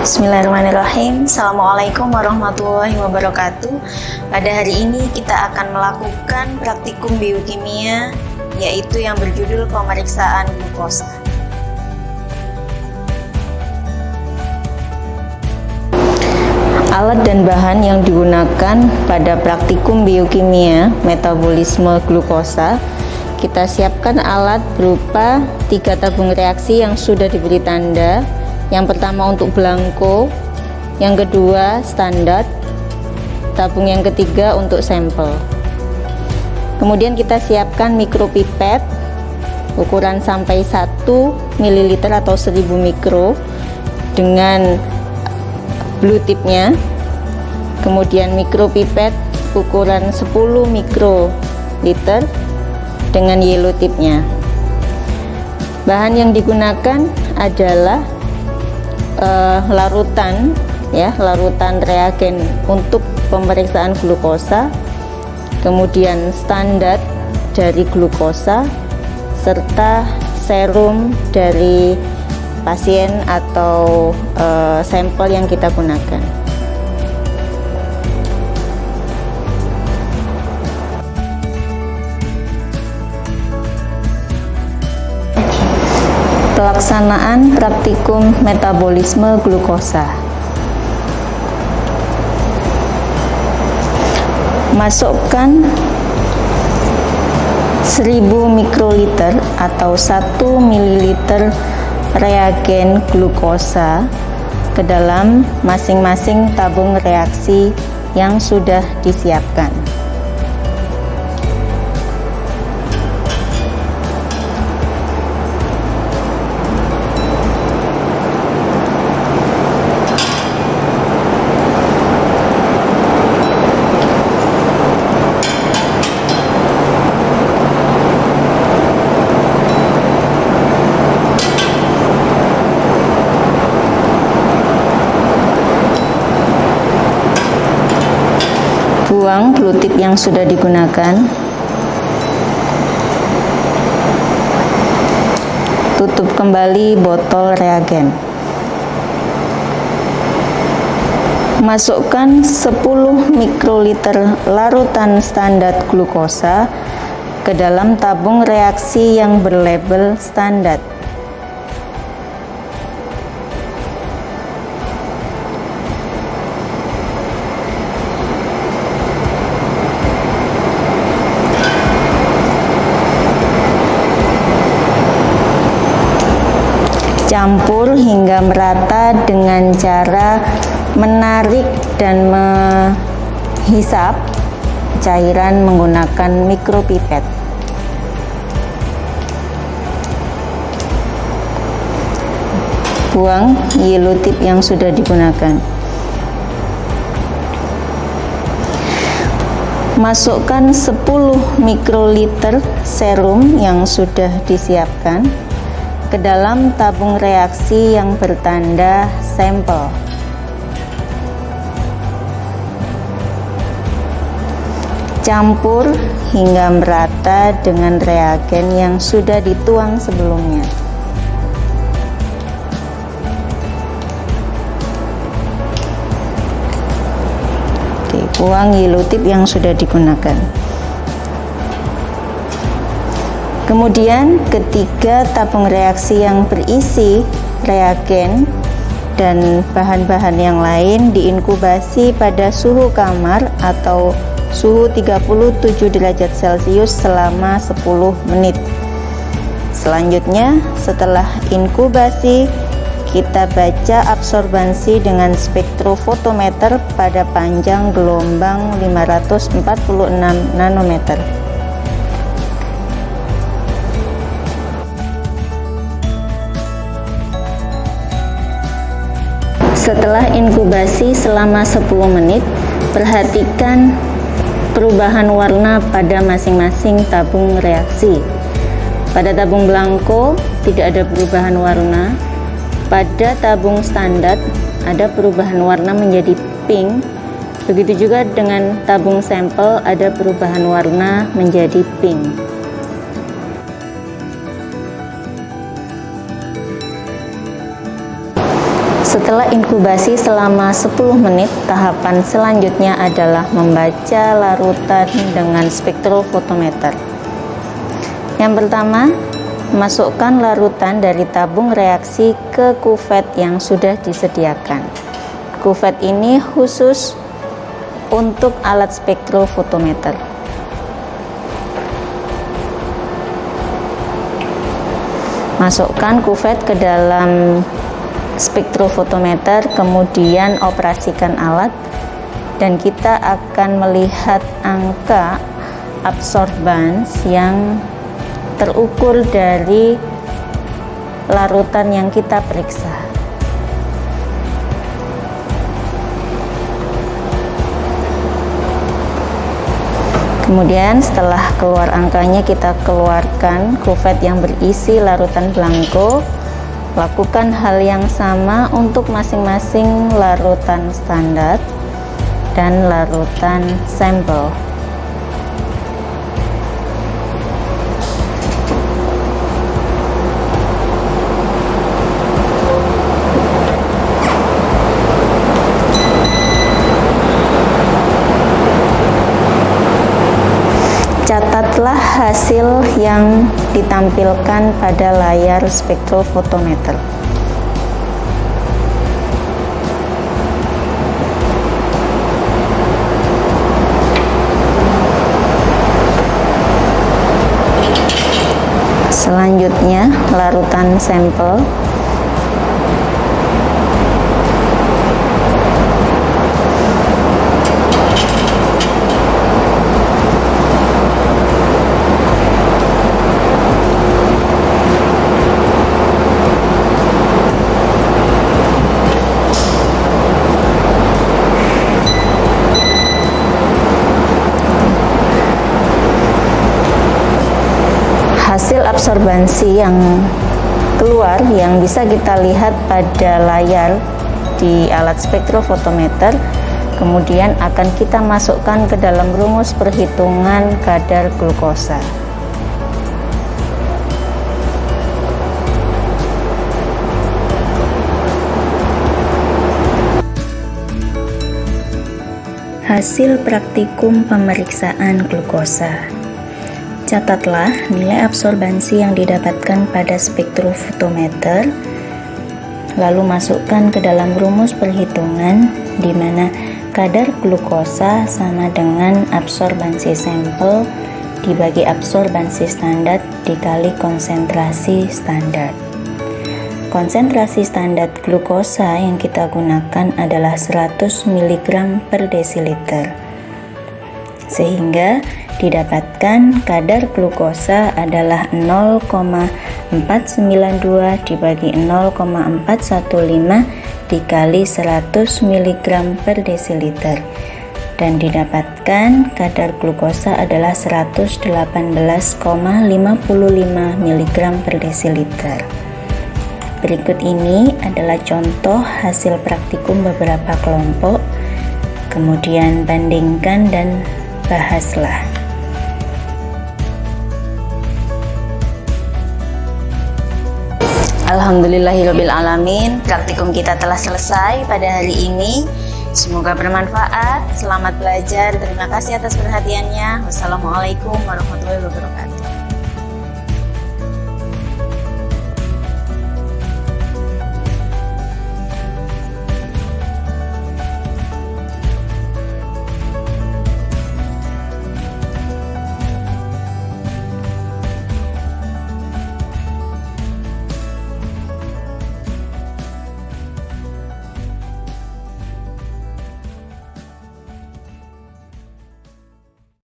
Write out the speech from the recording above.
Bismillahirrahmanirrahim. Assalamualaikum warahmatullahi wabarakatuh. Pada hari ini kita akan melakukan praktikum biokimia, yaitu yang berjudul pemeriksaan glukosa. Alat dan bahan yang digunakan pada praktikum biokimia metabolisme glukosa, kita siapkan alat berupa 3 tabung reaksi yang sudah diberi tanda. Yang pertama untuk belangko, yang kedua standar, tabung yang ketiga untuk sampel. Kemudian kita siapkan mikropipet ukuran sampai 1 ml atau 1000 mikro dengan blue tipnya. Kemudian mikropipet ukuran 10 mikroliter dengan yellow tipnya. Bahan yang digunakan adalah larutan reagen untuk pemeriksaan glukosa, kemudian standar dari glukosa, serta serum dari pasien atau sampel yang kita gunakan. Pelaksanaan praktikum metabolisme glukosa. Masukkan 1000 mikroliter atau 1 ml reagen glukosa ke dalam masing-masing tabung reaksi yang sudah disiapkan. Buang blue tip yang sudah digunakan. Tutup kembali botol reagen. Masukkan 10 mikroliter larutan standar glukosa ke dalam tabung reaksi yang berlabel standar. Campur hingga merata dengan cara menarik dan menghisap cairan menggunakan mikropipet. Buang yellow tip yang sudah digunakan. Masukkan 10 mikroliter serum yang sudah disiapkan ke dalam tabung reaksi yang bertanda sampel. Campur hingga merata dengan reagen yang sudah dituang sebelumnya. Oke, buang yellow tip yang sudah digunakan. Kemudian ketiga tabung reaksi yang berisi reagen dan bahan-bahan yang lain diinkubasi pada suhu kamar atau suhu 37 derajat Celcius selama 10 menit. Selanjutnya, setelah inkubasi, kita baca absorbansi dengan spektrofotometer pada panjang gelombang 546 nanometer. Setelah inkubasi selama 10 menit, perhatikan perubahan warna pada masing-masing tabung reaksi. Pada tabung belangko tidak ada perubahan warna. Pada tabung standar ada perubahan warna menjadi pink. Begitu juga dengan tabung sampel ada perubahan warna menjadi pink. Setelah inkubasi selama 10 menit, tahapan selanjutnya adalah membaca larutan dengan spektrofotometer. Yang pertama, masukkan larutan dari tabung reaksi ke kuvet yang sudah disediakan. Kuvet ini khusus untuk alat spektrofotometer. Masukkan kuvet ke dalam spektrofotometer, kemudian operasikan alat, dan kita akan melihat angka absorbans yang terukur dari larutan yang kita periksa. Kemudian setelah keluar angkanya, kita keluarkan kuvet yang berisi larutan blanko. Lakukan hal yang sama untuk masing-masing larutan standar dan larutan sampel. Catatlah hasil yang ditampilkan pada layar spektrofotometer. Selanjutnya, larutan sampel. Hasil absorbansi yang keluar yang bisa kita lihat pada layar di alat spektrofotometer, kemudian akan kita masukkan ke dalam rumus perhitungan kadar glukosa. Hasil praktikum pemeriksaan glukosa. Catatlah nilai absorbansi yang didapatkan pada spektrofotometer, lalu masukkan ke dalam rumus perhitungan di mana kadar glukosa sama dengan absorbansi sampel dibagi absorbansi standar dikali konsentrasi standar. Konsentrasi standar glukosa yang kita gunakan adalah 100 mg per desiliter, sehingga didapatkan kadar glukosa adalah 0,492 dibagi 0,415 dikali 100 mg per desiliter, dan didapatkan kadar glukosa adalah 118,55 mg per desiliter. Berikut ini adalah contoh hasil praktikum beberapa kelompok, kemudian bandingkan dan bahaslah. Alhamdulillahirrabbilalamin, praktikum kita telah selesai pada hari ini. Semoga bermanfaat. Selamat belajar. Terima kasih atas perhatiannya. Wassalamualaikum warahmatullahi wabarakatuh.